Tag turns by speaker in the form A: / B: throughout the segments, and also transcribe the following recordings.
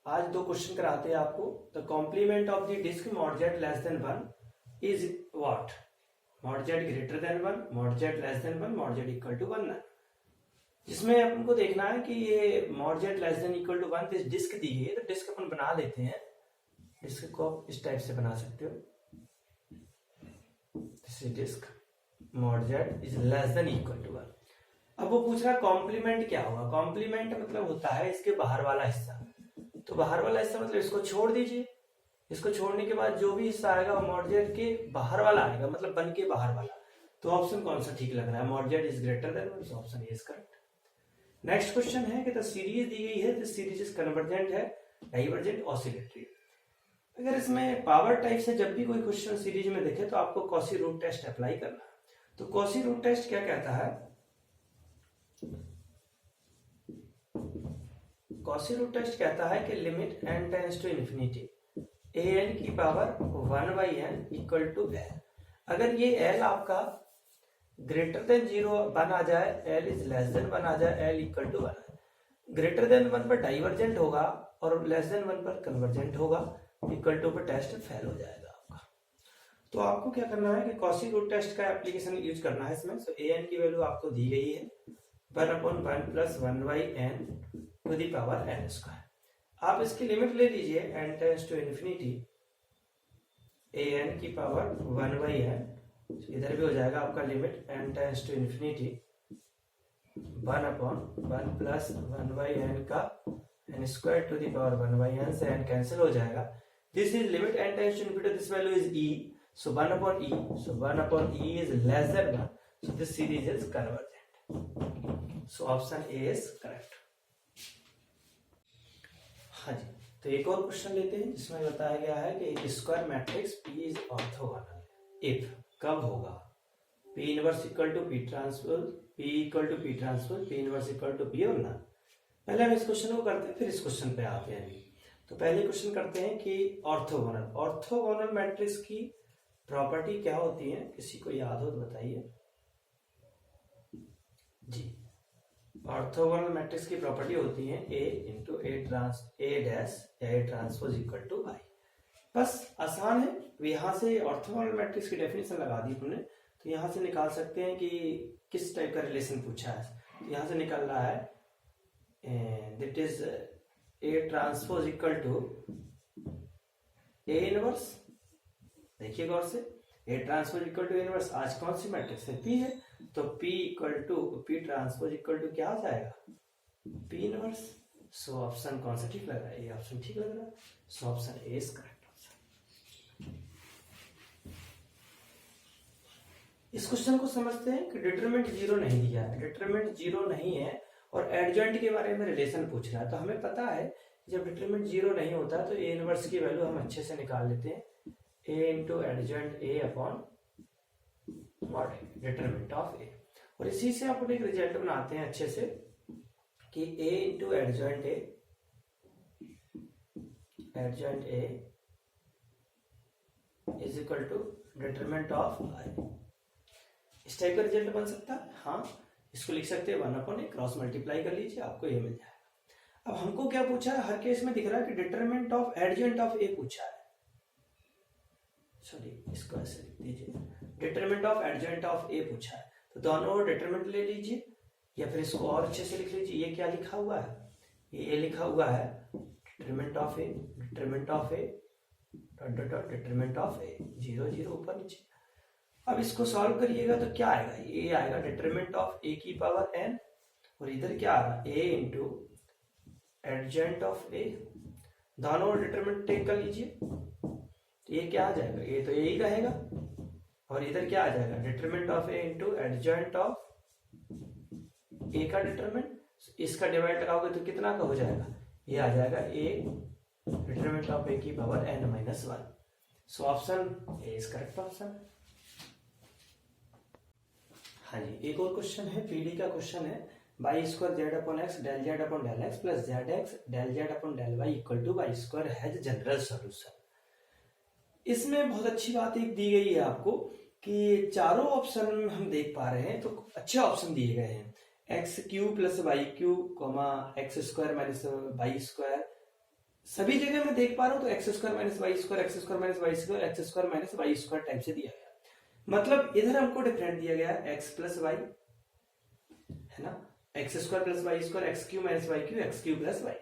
A: आज दो क्वेश्चन कराते हैं आपको। The complement of the disc mod z less than 1 is what? Mod z greater than 1, mod z less than 1, mod z equal to 1 है। जिसमें अपन को देखना है कि ये mod z less than equal to 1 disc दी गई है, तो डिस्क अपन बना लेते हैं। डिस्क को आप इस टाइप से बना सकते हो। This is disc mod z is less than equal to 1। अब वो पूछ रहा है कॉम्प्लीमेंट क्या होगा। कॉम्प्लीमेंट मतलब होता है इसके बाहर वाला हिस्सा। तो बाहर वाला हिस्सा मतलब इसको छोड़ दीजिए। इसको छोड़ने के बाद जो भी हिस्सा आएगा वो मॉड जेड के बाहर वाला आएगा, मतलब बन के बाहर वाला। तो ऑप्शन कौन सा ठीक लग रहा है? Mod z is greater than 1, option A is correct. Next question है कि द सीरीज दी गई है, दिस सीरीज इज कन्वर्जेंट है, डाइवर्जेंट, ऑसिलेटरी। अगर इसमें पावर टाइप से जब भी कोई क्वेश्चन सीरीज में देखे तो आपको कॉसी रूट टेस्ट अप्लाई करना है। तो कॉसी रूट टेस्ट क्या कहता है? कॉसी रूट टेस्ट कहता है कि limit n tends to infinity an की power 1/n equal to l। अगर ये l आपका ग्रेटर देन 0 1 आ जाए, l इज लेस देन 1 आ जाए, l equal to 1। Greater than 1 पर डाइवर्जेंट होगा और लेस देन 1 पर कन्वर्जेंट होगा, इक्वल टू पर टेस्ट फेल हो जाएगा आपका। तो आपको क्या करना है कि कॉसी रूट टेस्ट का एप्लीकेशन यूज करना है इसमें। सो an की वैल्यू आपको दी गई है 1/1 plus 1/n to the power n square. आप इसकी लिमिट ले लीजिए n tends to infinity an की पावर 1/n। इधर भी हो जाएगा आपका limit n tends to infinity 1/1 plus 1/n का n square to the power 1/n से n कैंसिल हो जाएगा। This is limit n tends to infinity, this value is e, so 1/e, so 1/e is less than 1, so this series is convergent, so option A is correct। हाँ जी, तो एक और question लेते हैं जिसमें बताया गया है कि एक square matrix P is orthogonal if कब होगा? P inverse equal to P transpose, P equal to P transpose, P inverse equal to P और ना। पहले हम इस क्वेश्चन को करते हैं, फिर इस क्वेश्चन पे आते हैं। तो पहले क्वेश्चन करते हैं कि ऑर्थोगोनल, ऑर्थोगोनल मैट्रिक्स की प्रॉपर्टी क्या होती है? किसी को याद हो तो बताइए जी। ऑर्थोगोनल मैट्रिक्स की प्रॉपर्टी होती है A into A transpose equal to I। बस आसान है। यहां से ऑर्थोगोनल मैट्रिक्स की डेफिनेशन लगा दी हमने, तो यहां से निकाल सकते हैं कि किस टाइप का रिलेशन पूछा है। तो यहां से निकल रहा है that is A transpose equal to A inverse. देखिए गौर से, A transpose equal to A inverse आज कौन सी मैट्रिक्स है? P है, तो P equal to P transpose equal to क्या आ जाएगा? P inverse. सो ऑप्शन कौन सा ठीक लग रहा है? ये ऑप्शन ठीक लग रहा है, so option A is correct option. इस क्वेश्चन को समझते हैं कि डिटरमिनेंट 0 नहीं दिया है, डिटरमिनेंट 0 नहीं है और एडजॉइंट के बारे में रिलेशन पूछ रहा है। तो हमें पता है जब डिटरमिनेंट 0 नहीं होता तो A इनवर्स की वैल्यू हम अच्छे से निकाल लेते हैं, A into adjoint A upon mod determinant of A। और इसी से अपन एक रिजल्ट बनाते हैं अच्छे से कि A into adjoint A is equal to determinant of I। इस टाइप का रिजल्ट बन सकता है। हाँ, इसको लिख सकते हैं 1/a, क्रॉस मल्टीप्लाई कर लीजिए, आपको ये मिल जाएगा। अब हमको क्या पूछा है? हर केस में दिख रहा है कि determinant of adjoint of A पूछा है। सॉरी, इसको ऐसे लिख दीजिए, determinant of adjoint of A पूछा है। तो दोनों डिटरमिनेंट ले लीजिए या फिर इसको और अच्छे से लिख लीजिए। ये क्या लिखा हुआ है? ये A लिखा हुआ है, determinant of A, determinant of A dot dot dot determinant of A 0 0 ऊपर नीचे। अब इसको सॉल्व करिएगा तो क्या आएगा? ये आएगा डिटरमिनेंट ऑफ A की पावर n, और इधर क्या आ रहा है? A into adjoint of A। दोनों डिटरमिनेंट टेक कर लीजिए, तो ये क्या आ जाएगा? ये तो यही रहेगा, और इधर क्या आ जाएगा? Determinant of A into adjoint of A का डिटरमिनेंट। इसका डिवाइड लगाओगे तो कितना का हो जाएगा? ये आ जाएगा A डिटरमिनेंट ऑफ A की power n-1। So option A is correct option. हाँ जी, एक और क्वेश्चन है, पीडी का क्वेश्चन है, y square z upon x del z upon del x plus z x del z upon del y equal to y square has general solution. इसमें बहुत अच्छी बात एक दी गई है आपको कि चारों ऑप्शन हम देख पा रहे हैं तो अच्छे ऑप्शन दिए गए हैं। X q plus y q, x square minus y square सभी जगह मैं देख पा रहा हूं तो x square minus y square, x square minus y square, x square minus y square type से दिया गया। मतलब इधर हमको डिफरेंट दिया गया है एक्स प्लस वाई, है ना, x square plus y square, x q minus y q, x q plus y.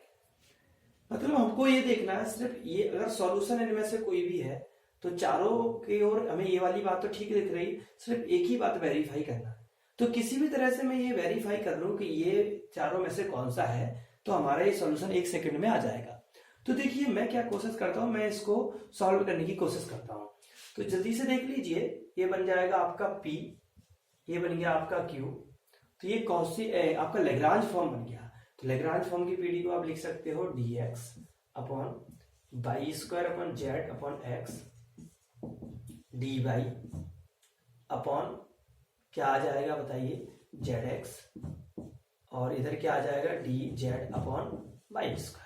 A: मतलब हमको ये देखना है सिर्फ ये, अगर सॉल्यूशन इनमें से कोई भी है तो चारों की ओर हमें ये वाली बात तो ठीक दिख रही, सिर्फ एक ही बात वेरीफाई करना है। तो किसी भी तरह से मैं ये वेरीफाई कर लूं कि ये चारों में से कौन सा है, तो हमारा ये सॉल्यूशन 1 सेकंड में आ जाएगा। तो देखिए मैं क्या कोशिश करता हूं, मैं इसको सॉल्व करने की कोशिश करता हूं। तो जल्दी से देख लीजिए, ये बन जाएगा आपका P, ये बन गया आपका Q। तो ये कौशी आपका लेग्रांज फॉर्म बन गया। तो लेग्रांज फॉर्म की पीडी को आप लिख सकते हो dx upon y square upon z upon x d y upon क्या आ जाएगा बताइए, जेड एक्स, और इधर क्या आ जाएगा d z upon y square.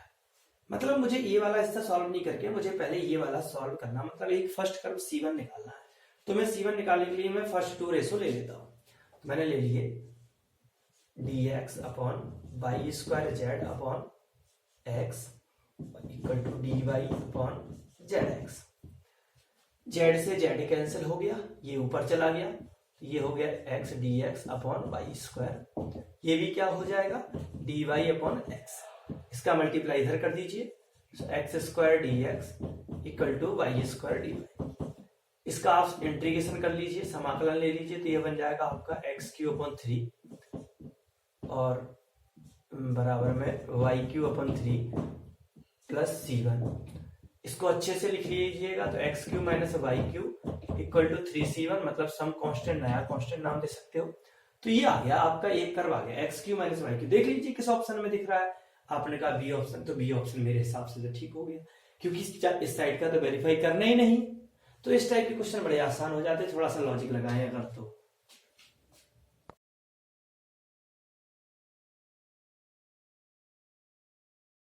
A: मतलब मुझे ये वाला हिस्सा सॉल्व नहीं करके मुझे पहले ये वाला सॉल्व करना, मतलब एक फर्स्ट कर्व C1 निकालना है। तो मैं C1 निकालने के लिए मैं फर्स्ट 2 रेशो ले लेता हूं। तो मैंने ले लिए dx upon y square z upon x equal to d y upon z x. जेड से जेड कैंसिल हो गया, ये ऊपर चला गया, तो ये हो गया x d x upon y square. ये भी क्या हो जाएगा, डी वाई अपॉन एक्स। इसका मल्टीप्लाई इधर कर दीजिए, x square d x equal to y square d y. इसका आप इंटीग्रेशन कर लीजिए, समाकलन ले लीजिए, तो ये बन जाएगा आपका एक्स क्यू अपॉन 3 और बराबर में Y Q upon 3 plus C1। इसको अच्छे से लिख लीजिएगा, तो x q minus y q equal to 3C1, मतलब सम कांस्टेंट, नया कांस्टेंट नाम दे सकते हो। तो ये आ गया आपका एक कर्व आ गया x q minus y q. देख लीजिए किस ऑप्शन में दिख रहा है, आपने कहा बी ऑप्शन, तो बी ऑप्शन मेरे हिसाब से तो ठीक हो गया, क्योंकि इस साइड का तो वेरीफाई करना ही नहीं। तो इस टाइप के क्वेश्चन बड़े आसान हो जाते हैं, थोड़ा सा लॉजिक लगाएं अगर तो।